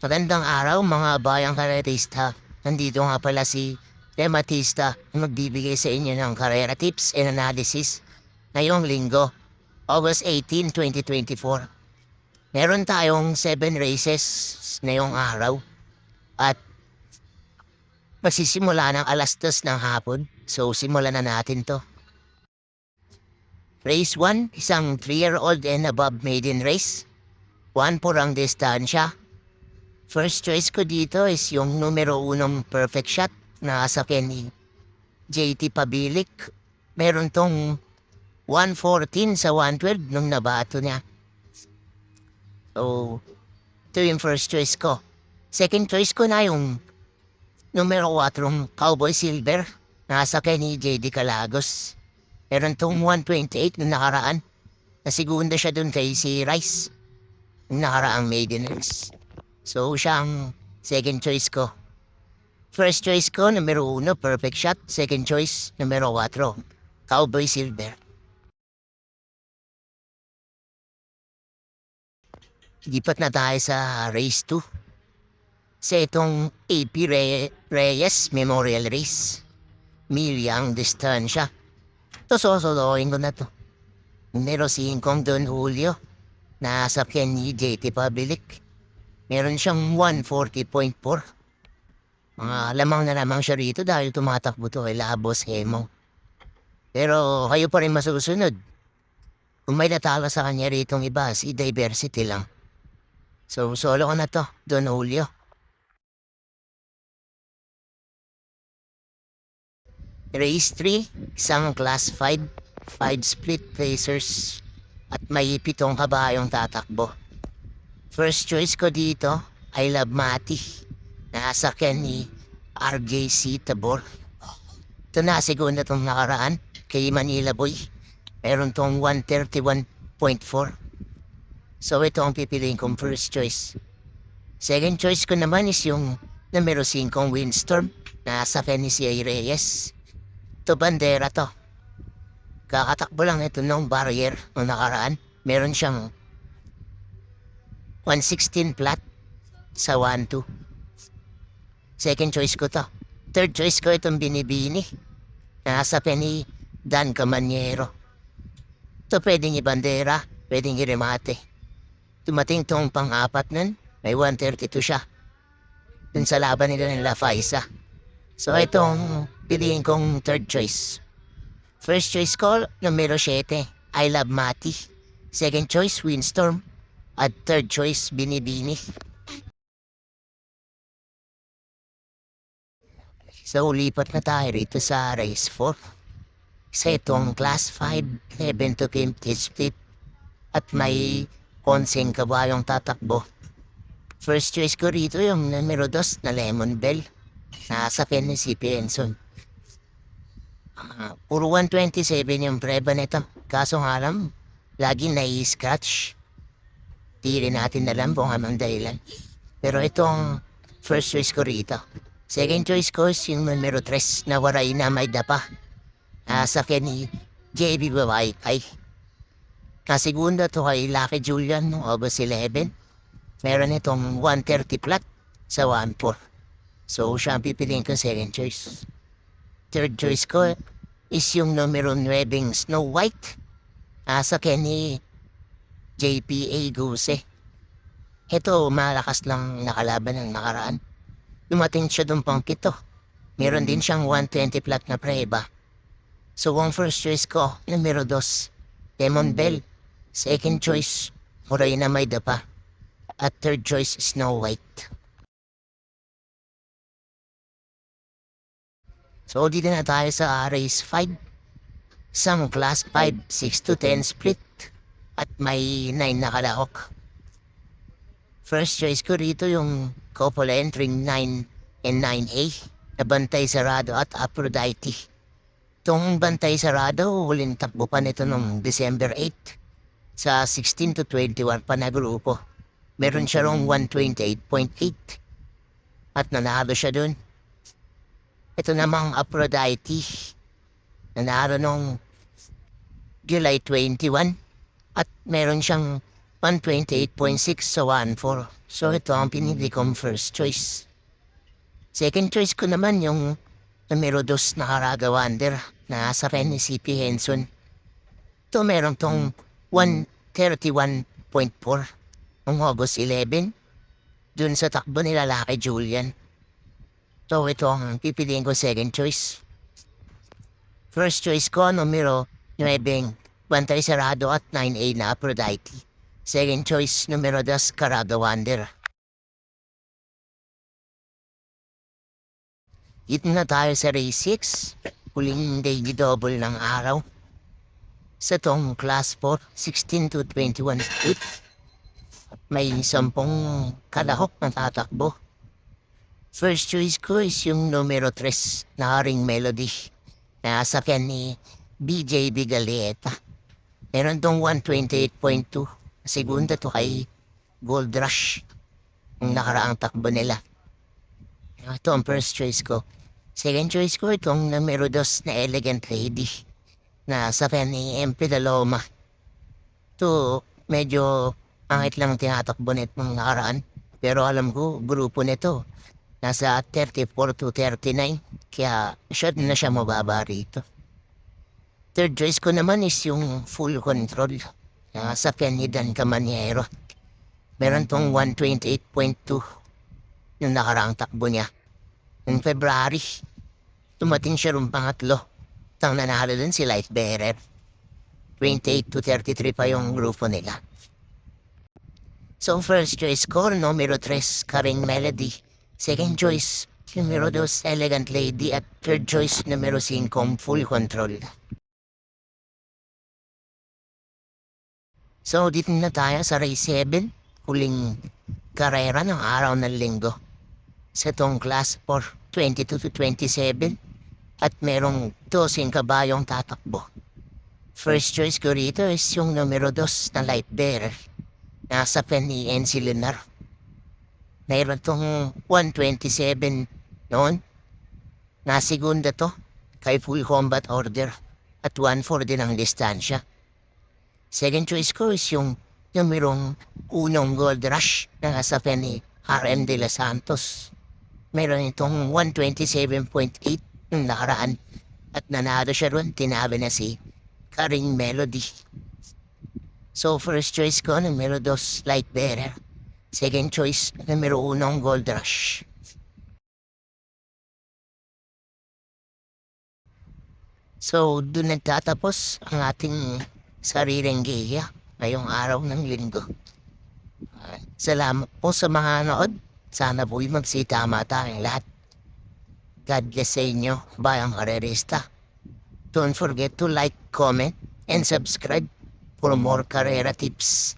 Magandang araw mga bayang karetista. Nandito nga pala si Rematista na magbibigay sa inyo ng karera tips and analysis ngayong linggo, August 18, 2024. Meron tayong 7 races ngayong araw at magsisimula ng alas 2 ng hapon. So simulan na natin to. Race 1, isang 3-year-old and above maiden race. 1 po ang distansya. First choice ko dito is yung numero 1 perfect shot na sa ni JT Pabilik. Meron tong 114 sa 112 nung nabato niya. So, ito yung first choice ko. Second choice ko na yung numero 4 Cowboy Silver na sa ni JD Calagos. Meron tong 128 nung nakaraan. Nasigunda siya dun kay si Rice nung nakaraang maiden race. So, siya ang second choice ko. First choice ko, numero 1, perfect shot. Second choice, numero 4, Cowboy Silver. Lipat na tayo sa race 2. Sa itong AP Reyes Memorial Race. Milyang distansya. Ito sosoloin ko na to. Numero 5, Don Julio. Nasa ni JT Pabilik. Meron siyang 140.4. Mga lamang na lamang siya rito dahil tumatakbo to kay Labos Hemo. Pero kayo pa rin masusunod. Kung may natalo sa kanya ritong iba, si Diversity lang. So solo ko na to, Don Julio. Race 3, isang class 5, 5 split racers at may 7 kabayong tatakbo. First choice ko dito, I Love Mati. Nasakyan ni RJC Tabor. Ito na segunda tong nakaraan kay Manila Boy. Meron tong 131.4. So ito ang pipiliin kong first choice. Second choice ko naman is yung numero 5 Windstorm. Nasakyan ni C.A. Reyes. Ito bandera to. Kakatakbo lang ito ng barrier ng nakaraan. Meron siyang 116 flat sa 1-2. Second choice ko to. Third choice ko itong binibini. Nasa ni Dan Camaniero. Ito pwedeng ibandera, pwedeng iremate. Tumating tong pang-apat nun, may 132 siya. Dun sa laban nila ng La Faisa. So itong piliin kong third choice. First choice ko, numero 7, I Love Mati. Second choice, Windstorm. At third choice, Binibini. So, lipat na tayo rito sa race 4. Sa itong class 5, 11 to 20 split. At may 11 kabayong tatakbo. First choice ko rito yung numero 2 na Lemon Bell. Nasa ni si Benson. Puro 127 yung preba nito. Kaso nga lang, lagi nai-scratch. Di rin natin alam kung anong dahilan. Pero itong first choice ko rito. Second choice ko is yung numero 3 na waray na may dapa. Sa ni JB Babaykay. Kasigunda to kay Lucky Julian no August 11. Meron itong 130 flat sa 1-4. So siya ang pipiliin ko second choice. Third choice ko is yung numero 9 Snow White. Sa ni JPA Guse. Ito, malakas lang nakalaban ng nakaraan. Dumating siya dun pang 7. Meron din siyang 120 flat na preba. So, ang first choice ko, numero 2, Lemon Bell. Second choice, Muray na may dapa. At third choice, Snow White. So, dito na tayo sa race 5. Isang class 5, 6 to 10 split. At may 9 na kalahok. First choice ko rito yung couple entering 9 and 9A na Bantay Sarado at Aphrodite. Itong Bantay Sarado, huling takbo pa nito noong December 8 sa 16 to 21 pa na grupo. Meron siya rong 128.8 at nanalo siya dun. Ito namang Aphrodite, nanalo noong July 21. At meron siyang 128.6 sa 1.4. So ito ang pinili kong first choice. Second choice ko naman yung numero 2 na Caraga Wonder na sa pen ni CP Henson. Ito meron tong 131.4 noong August 11 dun sa takbo nila Lucky Julian. So ito ang pipiliin ko second choice. First choice ko numero 9 Bantay Sarado at 9A na Aphrodite. Second choice numero 2 Caraga Wonder. Dito na tayo sa race 6, huling daily double ng araw. Sa tong class 4, 16 to 21 split. May 10 kalahok na tatakbo. First choice ko is yung numero 3 na Haring Melody na sakyan ni BJ Bigaleta. Meron tong 128.2. Segunda to kay Gold Rush. Ang nakaraang takbo nila. Ito ang first choice ko. Second choice ko itong numero 2 na Elegant Lady na sa pen ni MP Daloma. Ito medyo pangit lang tinatakbo nitong nakaraan. Pero alam ko, grupo nito nasa 34 to 39. Kaya shot na siya mababa rito. Third choice ko naman is yung Full Control na sa pen ni Dan Camaniero. Meron tong 128.2 yung nakaraang takbo niya. Noong February, tumating siya rin pangatlo. Tang nanalo dun si Light Bearer. 28 to 33 pa yung grupo nila. So first choice ko, numero 3, Karing Melody. Second choice, numero 2, Elegant Lady. At third choice, numero 5, Full Control. So dito na tayo sa race 7, huling karera ng araw ng linggo. Sa tong class 4, 22 to 27 at merong 12 kabayong tatakbo. First choice ko rito is yung numero 2 na Light Bearer. Nasa pen ni NC Lunar. Mayroon tong 127 noon. Nasigunda to kay Full Combat Order at 1-4 din ang distansya. Second choice ko is yung numerong 1 Gold Rush na nasa pen ni RM De Los Santos. Meron itong 127.8 ng nakaraan at nanalo siya ron, tinabi na si Karing Melody. So first choice ko, numero 2, Light Bearer. Second choice, numero 1, Gold Rush. So doon nagtatapos ang ating sariling giya ngayong araw ng linggo. Salamat po sa mga nood. Sana po'y magsitama tayong lahat. God bless sa inyo, bayang karerista. Don't forget to like, comment, and subscribe for more karera tips.